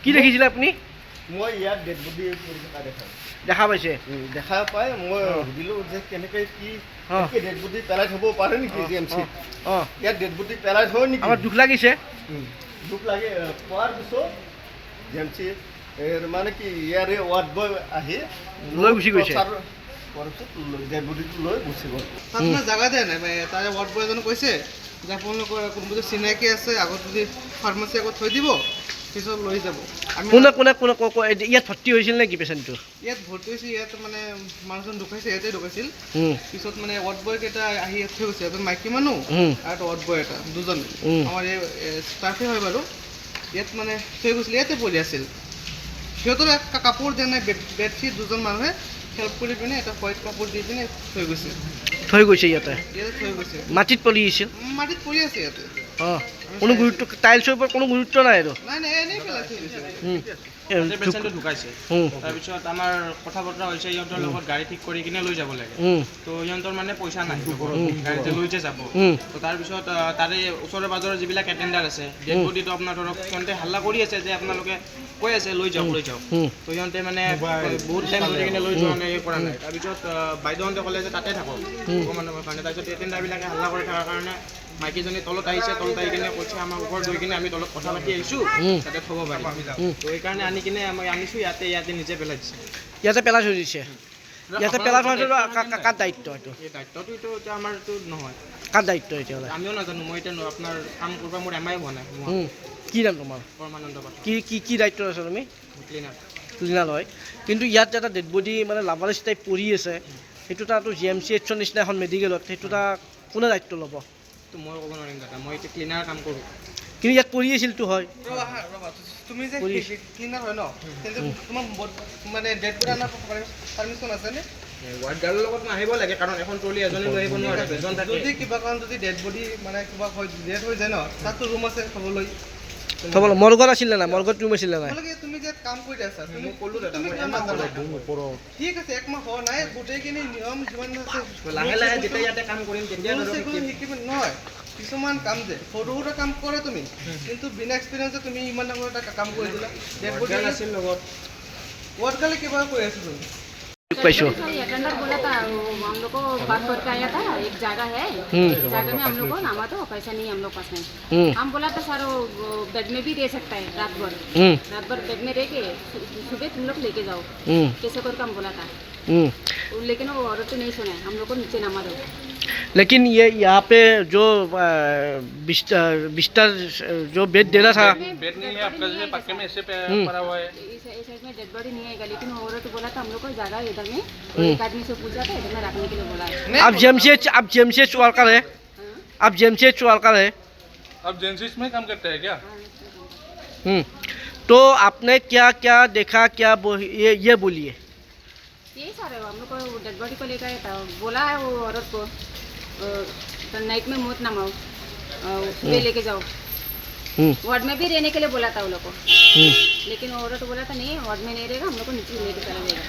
কি দেখিছিলে আপুনি? মই ইয়াত ডেড বডি দেখা পাইছে? দেখা পাই মই সুধিলোঁ যে কেনেকৈ কি ডেড বডি পেলাই থ'ব পাৰে নেকি GMC? ইয়াত ডেড বডি পেলাই থয় নেকি? আমাৰ দুখ লাগিছে। দুখ লাগে পোৱাৰ পিছত GMC মানে কি ইয়াৰে ৱাৰ্ড বয় আহি লৈ গুচি গৈছে। ডেড বডিটো লৈ গুচি গ'ল। তাত মানে জাগা দিয়া নাই তাৰে ৱাৰ্ড বয় এজনে কৈছে যে আপোনালোকৰ কোনোবা যদি চিনাকি আছে আগত যদি ফাৰ্মাচী আগত থৈ দিব পিছত লৈ যাব। কোনে ইয়াত ভৰ্তি হৈছিল নেকি পেচেণ্টটো? ইয়াত ভৰ্তি হৈছে ইয়াত মানে মানুহজন ঢুকাইছে ইয়াতে ঢুকাইছিল। পিছত মানে ৱাৰ্ড বয় কেইটা আহি ইয়াত থৈ গৈছে এজন মাইকী মানুহ আৰু ৱাৰ্ড বয় এটা দুজন আমাৰ এই ষ্টাফে হয় বাৰু ইয়াত মানে থৈ গৈছিল ইয়াতে পৰি আছিল। সিহঁতৰ কাপোৰ দিয়া নাই বেডশ্বীট দুজন মানুহে হেল্প কৰি পিনে এটা হোৱাইট কাপোৰ দি পিনে থৈ গৈছে ইয়াতে থৈ গৈছে। মাটিত পৰি আছিল? মাটিত পৰি আছে ইয়াতে। কোনো গুৰুত্ব টাইলছৰ ওপৰত কোনো গুৰুত্ব নাই আৰু? নাই এনেই পেলাই থৈ গৈছে। পেচেণ্টটো ঢুকাইছে তাৰপিছত আমাৰ কথা বতৰা হৈছে সিহঁতৰ লগত গাড়ী ঠিক কৰি কিনে লৈ যাব লাগে। তো সিহঁতৰ মানে পইচা নাই গাড়ীতে লৈ যে যাব। তো তাৰপিছত তাৰে ওচৰে পাজৰে যিবিলাক এটেণ্ডাৰ আছে ডেড বডিটো আপোনাৰ ধৰক সিহঁতে হাল্লা কৰি আছে যে আপোনালোকে কৈ আছে লৈ যাওক তো সিহঁতে মানে বহুত টাইম ধৰি কিনে লৈ যোৱা নাই কৰা নাই। তাৰপিছত বাইদেউহঁতে ক'লে যে তাতে থাকক অকণমানৰ কাৰণে। তাৰপিছত এটেণ্ডাৰবিলাকে হাল্লা কৰি থকাৰ কাৰণে মাইকীজনী তলত আহিছে তলত আহি কিনে কৈছে আমাৰ ওপৰত গৈ কিনে আমি তলত কথা পাতি আহিছোঁ তাতে থ'ব পাৰিম। তো সেইকাৰণে আনি কিনে আমি আনিছোঁ ইয়াতে নিজে পেলাই দিছে। ইয়াতে পেলাই থৈ দিছে? ইয়াতে পেলাই থোৱাটো কাৰ দায়িত্ব? এইটো এই দায়িত্বটো এতিয়া আমাৰতো নহয়। কাৰ দায়িত্ব এতিয়াহ'লে? আমিও নাজানো। মই এতিয়া আপোনাৰ কাম কৰিব মোৰ এমাই হোৱা নাই। কি নাম তোমাৰ? পৰমানন্দ পাত্ৰ। কি দায়িত্ব আছে তুমি? ক্লিনাৰ হয়। কিন্তু ইয়াত এটা ডেড বডি মানে লাভালিছ টাইপ পৰি আছে সেইটো তাতো GMCHৰ নিচিনা এখন মেডিকেলত সেইটো এটা কোনে দায়িত্ব ল'ব? তো মই ক'ব নোৱাৰিম দাদা মই এতিয়া ক্লিনাৰ কাম কৰোঁ। কিন্তু ইয়াত পৰি আছিলতো হয়? তুমি যে ক্লিনাৰ হয় ন তেন্তে তোমাৰ মানে ডেড বডি আনাৰ পাৰ্মিশ্যন আছেনে? ৱাৰ্ড গাৰ্লৰ লগত আহিব লাগে কাৰণ এখন ট্ৰলি এজনে লৈ আহিব নোৱাৰে দুজন থাকে। যদি কিবা কাৰণ যদি ডেড বডি মানে কিবা ডেড হৈ যায় ন তাততো ৰুম আছে থ'বলৈ। মৰ্গত আছিলে নাই? মৰ্গত ৰুম আছিলে নাই? তুমি যে কাম কৰি আছা তুমি ক'লো দাদা ঠিক আছে একমাহ হোৱা নাই গোটেইখিনি নিয়ম যিমান আছে লাহে লাহে যেতিয়া ইয়াতে কাম কৰিম তেতিয়া শিকিব নহয়। কিছুমান কাম যে সৰু সুৰা কাম কৰে তুমি কিন্তু বিনা এক্সপিৰিয়েঞ্চে তুমি ইমান ডাঙৰ এটা কাম কৰি দিলা ডেড বডি আছিল লগত ৱাৰ্ড গালে কিবা কৈ আছো তুমি अटेंडर बोला था हम लोग को बात करके आया था एक जगह है जगह में हम लोग को नामा तो पैसा नहीं हम लोग पास में। हम बोला था सर वो बेड में भी रह सकता है रात भर बेड में रह के सुबह तुम लोग लेके जाओ कैसे करके हम बोला था। लेकिन वो औरत तो नहीं सुना हम लोग को नीचे नामा दो। लेकिन ये यहाँ पे जो बिस्तर जो बेड दे रहा था बेड नहीं है आपका जैसे पक्के में ऐसे पड़ा हुआ है। इस साइड में डेड बॉडी नहीं आएगा लेकिन औरत बोला था हम लोग को जगह इधर में एक आदमी से पूछा था इधर में रखने के लिए बोला है। आप GMCH वर्कर है? आप GMCH वर्कर है? आप जेंसिस में काम करते हैं क्या? तो आपने क्या क्या देखा क्या ये बोलिए। यही सारे हम लोग को डेड बॉडी को लेकर आया था बोला है वो औरत को तो नाइट में मौत ना माओ सुबह लेके जाओ। वार्ड में भी रहने के लिए बोला था वो लोग को लेकिन औरत बोला था नहीं वार्ड में नहीं रहेगा हम लोग को नीचे लेके चला जाएगा।